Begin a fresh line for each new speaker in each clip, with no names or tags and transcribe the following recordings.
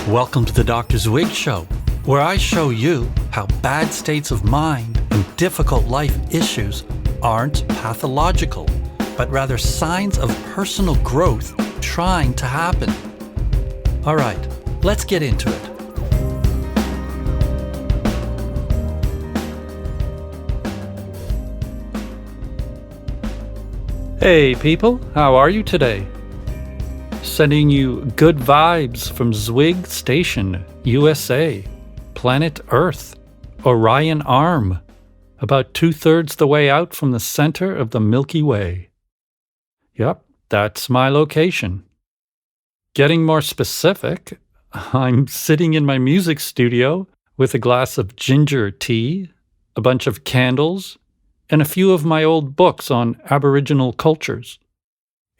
Welcome to the Dr. Zwig Show, where I show you how bad states of mind and difficult life issues aren't pathological, but rather signs of personal growth trying to happen. All right, let's get into it. Hey people, how are you today? Sending you good vibes from Zwig Station, USA, planet Earth, Orion Arm, about 2/3 the way out from the center of the Milky Way. Yep, that's my location. Getting more specific, I'm sitting in my music studio with a glass of ginger tea, a bunch of candles, and a few of my old books on Aboriginal cultures.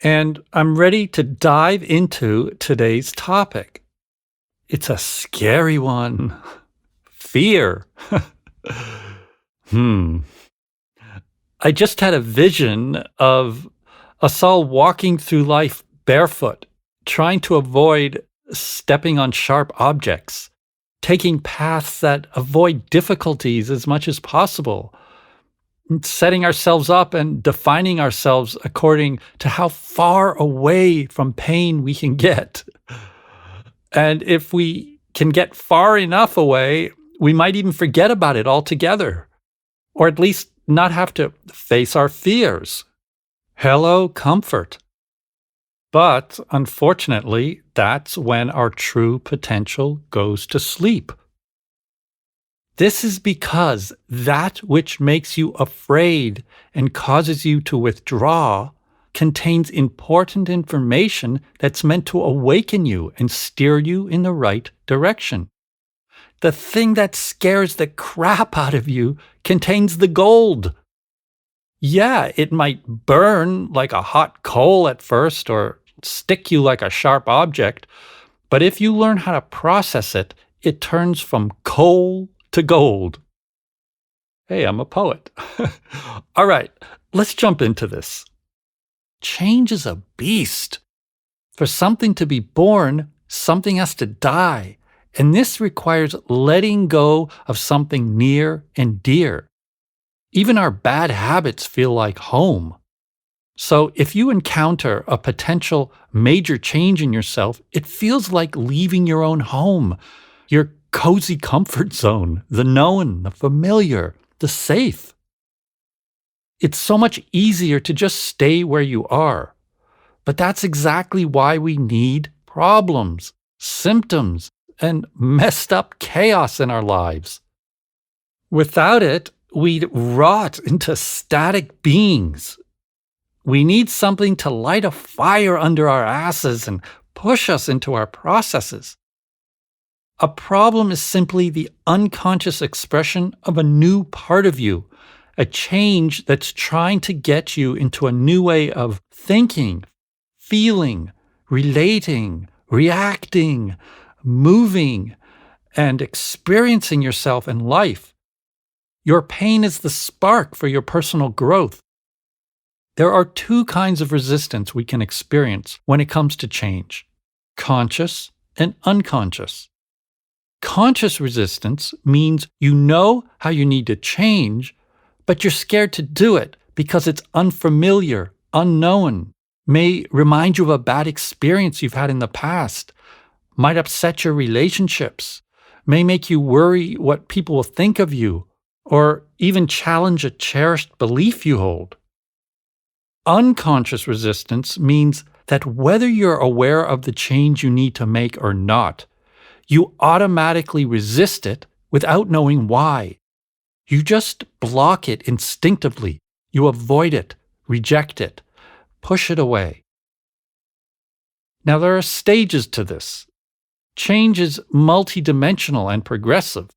And I'm ready to dive into today's topic. It's a scary one. Fear. I just had a vision of us all walking through life barefoot, trying to avoid stepping on sharp objects, taking paths that avoid difficulties as much as possible, setting ourselves up and defining ourselves according to how far away from pain we can get. And if we can get far enough away, we might even forget about it altogether, or at least not have to face our fears. Hello, comfort. But unfortunately, that's when our true potential goes to sleep. This is because that which makes you afraid and causes you to withdraw contains important information that's meant to awaken you and steer you in the right direction. The thing that scares the crap out of you contains the gold. Yeah, it might burn like a hot coal at first or stick you like a sharp object, but if you learn how to process it, it turns from coal to gold. Hey, I'm a poet. All right, let's jump into this. Change is a beast. For something to be born, something has to die, and this requires letting go of something near and dear. Even our bad habits feel like home. So if you encounter a potential major change in yourself, it feels like leaving your own home, your cozy comfort zone, the known, the familiar, the safe. It's so much easier to just stay where you are. But that's exactly why we need problems, symptoms, and messed up chaos in our lives. Without it, we'd rot into static beings. We need something to light a fire under our asses and push us into our processes. A problem is simply the unconscious expression of a new part of you, a change that's trying to get you into a new way of thinking, feeling, relating, reacting, moving, and experiencing yourself in life. Your pain is the spark for your personal growth. There are two kinds of resistance we can experience when it comes to change: conscious and unconscious. Conscious resistance means you know how you need to change, but you're scared to do it because it's unfamiliar, unknown, may remind you of a bad experience you've had in the past, might upset your relationships, may make you worry what people will think of you, or even challenge a cherished belief you hold. Unconscious resistance means that whether you're aware of the change you need to make or not, you automatically resist it without knowing why. You just block it instinctively. You avoid it, reject it, push it away. Now, there are stages to this. Change is multidimensional and progressive.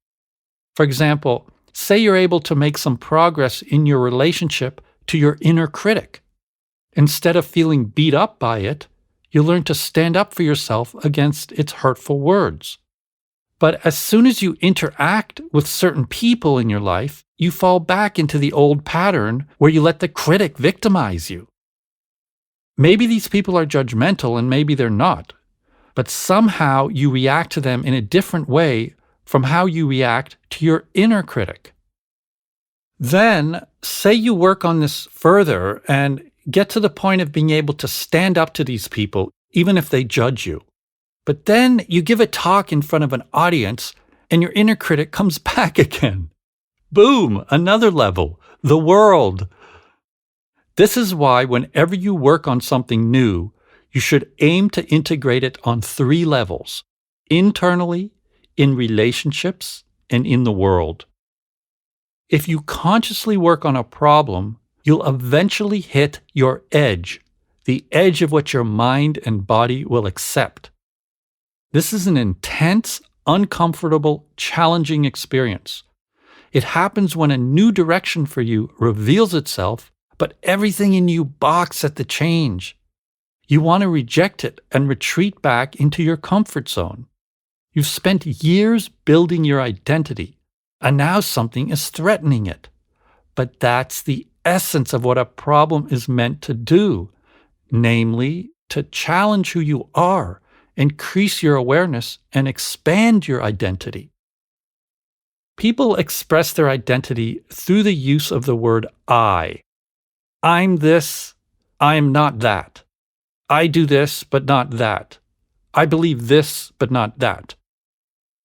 For example, say you're able to make some progress in your relationship to your inner critic. Instead of feeling beat up by it, you learn to stand up for yourself against its hurtful words. But as soon as you interact with certain people in your life, you fall back into the old pattern where you let the critic victimize you. Maybe these people are judgmental and maybe they're not. but somehow you react to them in a different way from how you react to your inner critic. Then, say you work on this further and get to the point of being able to stand up to these people, even if they judge you. But then you give a talk in front of an audience and your inner critic comes back again. Boom, another level, the world. This is why whenever you work on something new, you should aim to integrate it on 3 levels: internally, in relationships, and in the world. If you consciously work on a problem, you'll eventually hit your edge, the edge of what your mind and body will accept. This is an intense, uncomfortable, challenging experience. It happens when a new direction for you reveals itself, but everything in you balks at the change. You want to reject it and retreat back into your comfort zone. You've spent years building your identity, and now something is threatening it. But that's the essence of what a problem is meant to do, namely, to challenge who you are, increase your awareness, and expand your identity. People express their identity through the use of the word I. I'm this, I am not that. I do this, but not that. I believe this, but not that.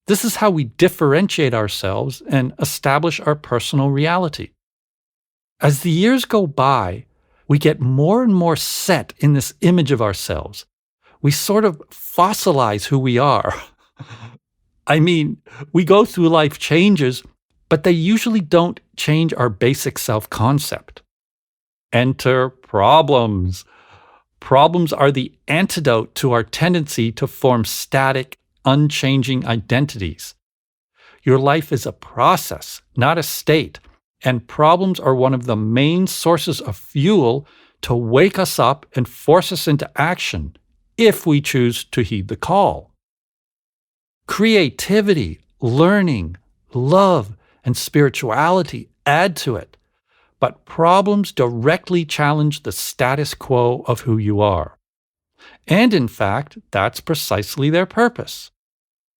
This is how we differentiate ourselves and establish our personal reality. As the years go by, we get more and more set in this image of ourselves. We sort of fossilize who we are. I mean, we go through life changes, but they usually don't change our basic self-concept. Enter problems. Problems are the antidote to our tendency to form static, unchanging identities. Your life is a process, not a state, and problems are one of the main sources of fuel to wake us up and force us into action, if we choose to heed the call. Creativity, learning, love, and spirituality add to it, but problems directly challenge the status quo of who you are. And in fact, that's precisely their purpose.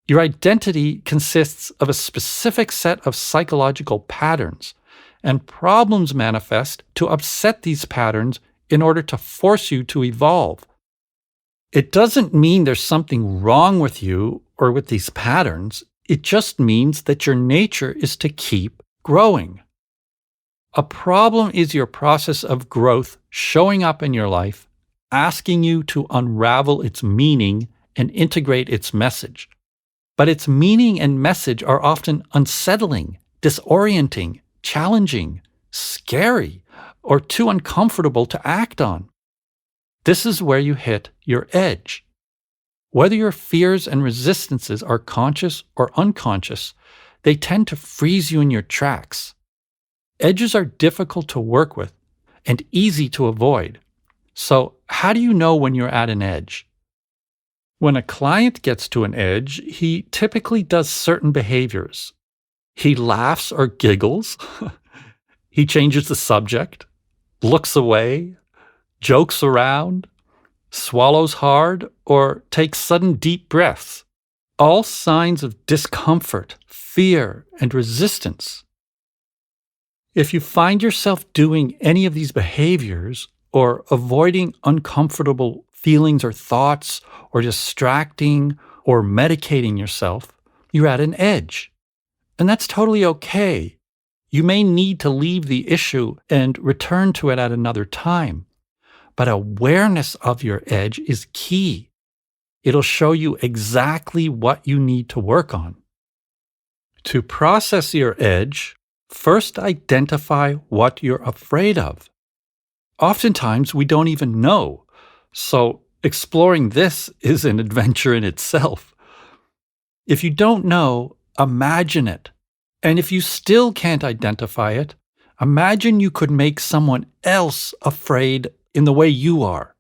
Your identity consists of a specific set of psychological patterns, and problems manifest to upset these patterns in order to force you to evolve. It doesn't mean there's something wrong with you or with these patterns. It just means that your nature is to keep growing. A problem is your process of growth showing up in your life, asking you to unravel its meaning and integrate its message. But its meaning and message are often unsettling, disorienting, challenging, scary, or too uncomfortable to act on. This is where you hit your edge. Whether your fears and resistances are conscious or unconscious, they tend to freeze you in your tracks. Edges are difficult to work with and easy to avoid. So, how do you know when you're at an edge? When a client gets to an edge, he typically does certain behaviors. He laughs or giggles. He changes the subject, looks away, jokes around, swallows hard, or takes sudden deep breaths. All signs of discomfort, fear, and resistance. If you find yourself doing any of these behaviors, or avoiding uncomfortable feelings or thoughts, or distracting or medicating yourself, you're at an edge. And that's totally okay. You may need to leave the issue and return to it at another time. But awareness of your edge is key. It'll show you exactly what you need to work on. To process your edge, first identify what you're afraid of. Oftentimes, we don't even know. So exploring this is an adventure in itself. If you don't know, imagine it. And if you still can't identify it, imagine you could make someone else afraid in the way you are.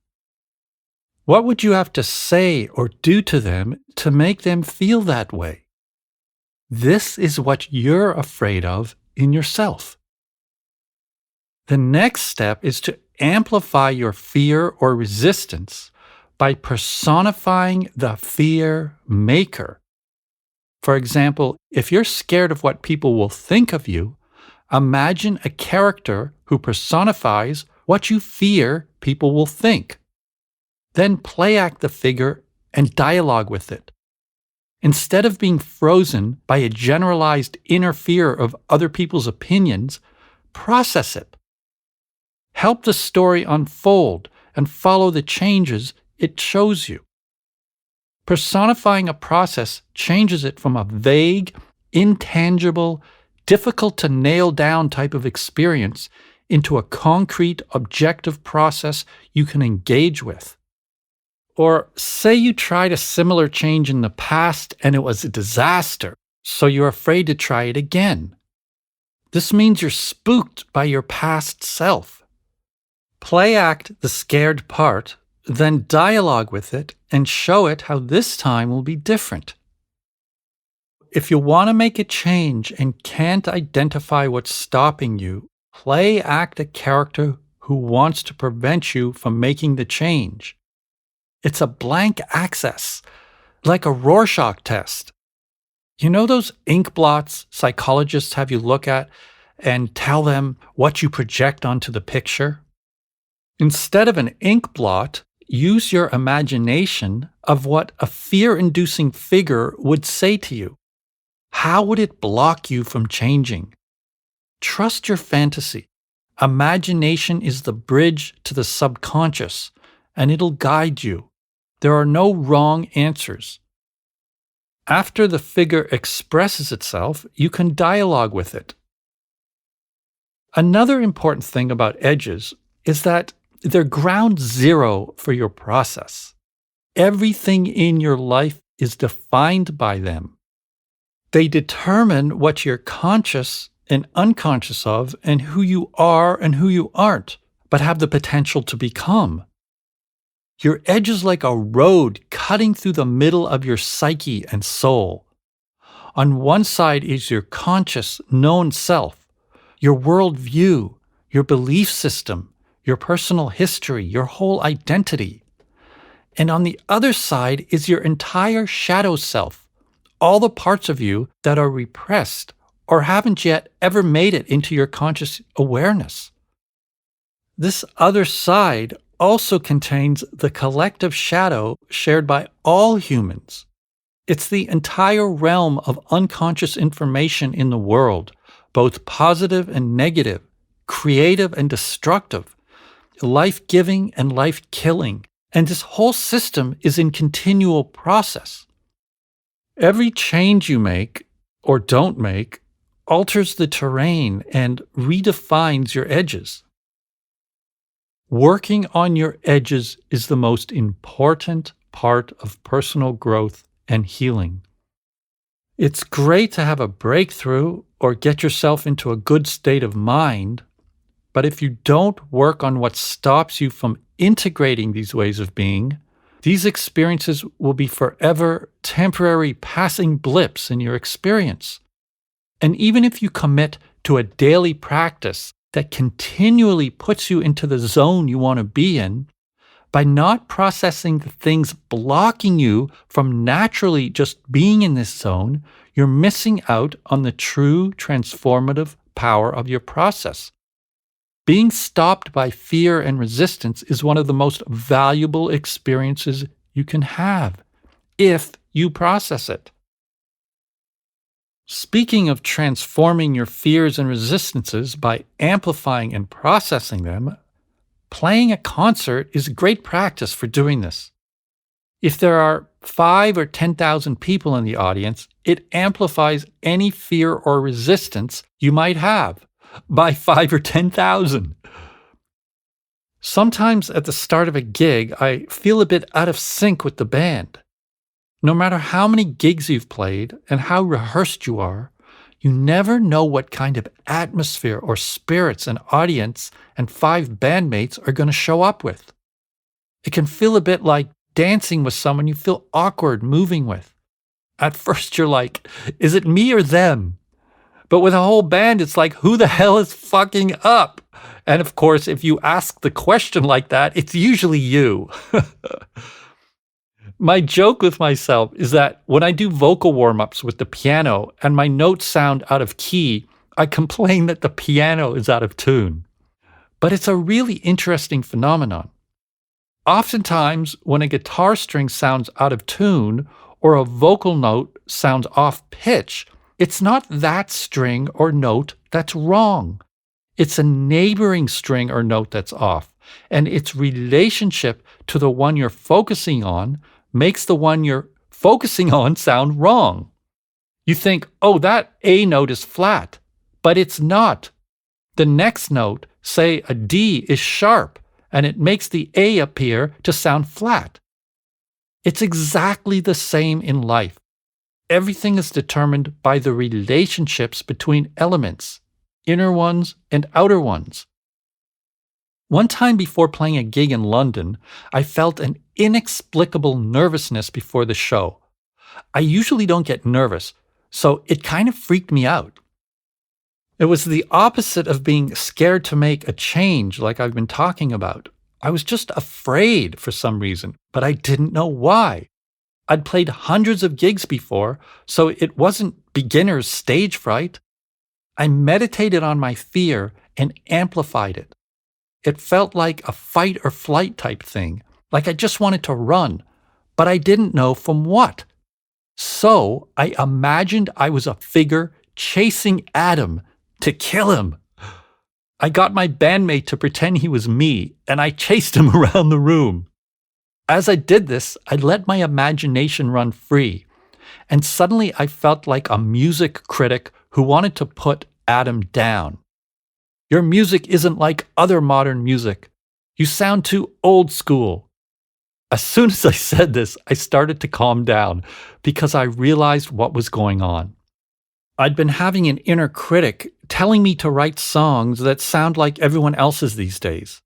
What would you have to say or do to them to make them feel that way? This is what you're afraid of in yourself. The next step is to amplify your fear or resistance by personifying the fear maker. For example, if you're scared of what people will think of you, imagine a character who personifies what you fear people will think. Then play act the figure and dialogue with it. Instead of being frozen by a generalized inner fear of other people's opinions, process it. Help the story unfold and follow the changes it shows you. Personifying a process changes it from a vague, intangible, difficult to nail down type of experience into a concrete, objective process you can engage with. Or say you tried a similar change in the past and it was a disaster, so you're afraid to try it again. This means you're spooked by your past self. Play act the scared part, then dialogue with it and show it how this time will be different. If you want to make a change and can't identify what's stopping you, play act a character who wants to prevent you from making the change. It's a blank access, like a Rorschach test. You know those ink blots psychologists have you look at and tell them what you project onto the picture? Instead of an ink blot, use your imagination of what a fear-inducing figure would say to you. How would it block you from changing? Trust your fantasy. Imagination is the bridge to the subconscious, and it'll guide you. There are no wrong answers. After the figure expresses itself, you can dialogue with it. Another important thing about edges is that they're ground zero for your process. Everything in your life is defined by them. They determine what you're conscious and unconscious of and who you are and who you aren't, but have the potential to become. Your edge is like a road cutting through the middle of your psyche and soul. On one side is your conscious, known self, your worldview, your belief system, your personal history, your whole identity. And on the other side is your entire shadow self, all the parts of you that are repressed or haven't yet ever made it into your conscious awareness. This other side also contains the collective shadow shared by all humans. It's the entire realm of unconscious information in the world, both positive and negative, creative and destructive, life-giving and life-killing, and this whole system is in continual process. Every change you make, or don't make, alters the terrain and redefines your edges. Working on your edges is the most important part of personal growth and healing. It's great to have a breakthrough or get yourself into a good state of mind, but if you don't work on what stops you from integrating these ways of being, these experiences will be forever temporary passing blips in your experience. And even if you commit to a daily practice that continually puts you into the zone you want to be in, by not processing the things blocking you from naturally just being in this zone, you're missing out on the true transformative power of your process. Being stopped by fear and resistance is one of the most valuable experiences you can have, if you process it. Speaking of transforming your fears and resistances by amplifying and processing them, playing a concert is great practice for doing this. If there are 5 or 10,000 people in the audience, it amplifies any fear or resistance you might have by 5 or 10,000. Sometimes at the start of a gig, I feel a bit out of sync with the band. No matter how many gigs you've played and how rehearsed you are, you never know what kind of atmosphere or spirits an audience and 5 bandmates are going to show up with. It can feel a bit like dancing with someone you feel awkward moving with. At first you're like, is it me or them? But with a whole band, it's like, who the hell is fucking up? And of course, if you ask the question like that, it's usually you. My joke with myself is that when I do vocal warm-ups with the piano and my notes sound out of key, I complain that the piano is out of tune. But it's a really interesting phenomenon. Oftentimes, when a guitar string sounds out of tune or a vocal note sounds off pitch, it's not that string or note that's wrong. It's a neighboring string or note that's off, and its relationship to the one you're focusing on makes the one you're focusing on sound wrong. You think, oh, that A note is flat, but it's not. The next note, say a D, is sharp, and it makes the A appear to sound flat. It's exactly the same in life. Everything is determined by the relationships between elements, inner ones and outer ones. One time before playing a gig in London, I felt an inexplicable nervousness before the show. I usually don't get nervous, so it kind of freaked me out. It was the opposite of being scared to make a change like I've been talking about. I was just afraid for some reason, but I didn't know why. I'd played hundreds of gigs before, so it wasn't beginner's stage fright. I meditated on my fear and amplified it. It felt like a fight or flight type thing, like I just wanted to run, but I didn't know from what. So I imagined I was a figure chasing Adam to kill him. I got my bandmate to pretend he was me, and I chased him around the room. As I did this, I let my imagination run free, and suddenly I felt like a music critic who wanted to put Adam down. Your music isn't like other modern music. You sound too old school. As soon as I said this, I started to calm down because I realized what was going on. I'd been having an inner critic telling me to write songs that sound like everyone else's these days.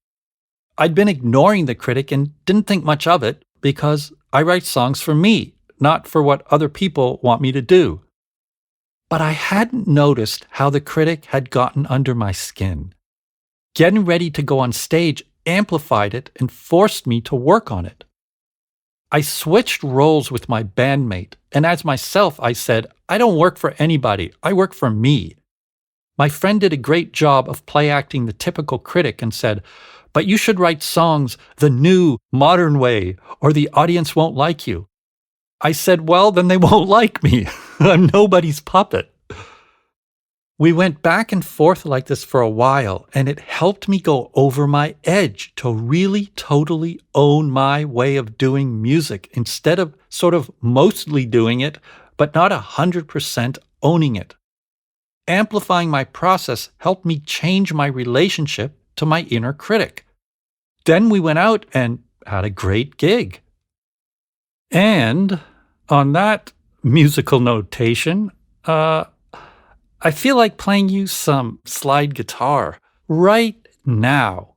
I'd been ignoring the critic and didn't think much of it because I write songs for me, not for what other people want me to do. But I hadn't noticed how the critic had gotten under my skin. Getting ready to go on stage amplified it and forced me to work on it. I switched roles with my bandmate, and as myself, I said, I don't work for anybody, I work for me. My friend did a great job of play acting the typical critic and said, but you should write songs the new, modern way, or the audience won't like you. I said, well, then they won't like me. I'm nobody's puppet. We went back and forth like this for a while, and it helped me go over my edge to really totally own my way of doing music instead of sort of mostly doing it, but not 100% owning it. Amplifying my process helped me change my relationship to my inner critic. Then we went out and had a great gig. And on that musical notation, I feel like playing you some slide guitar right now.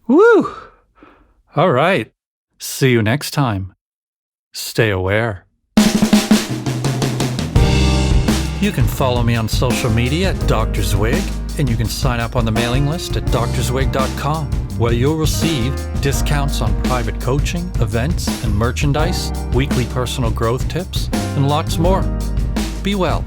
Woo! All right. See you next time. Stay aware. You can follow me on social media at Dr. Zwig, and you can sign up on the mailing list at drzwig.com, where you'll receive discounts on private coaching, events and merchandise, weekly personal growth tips, and lots more. Be well.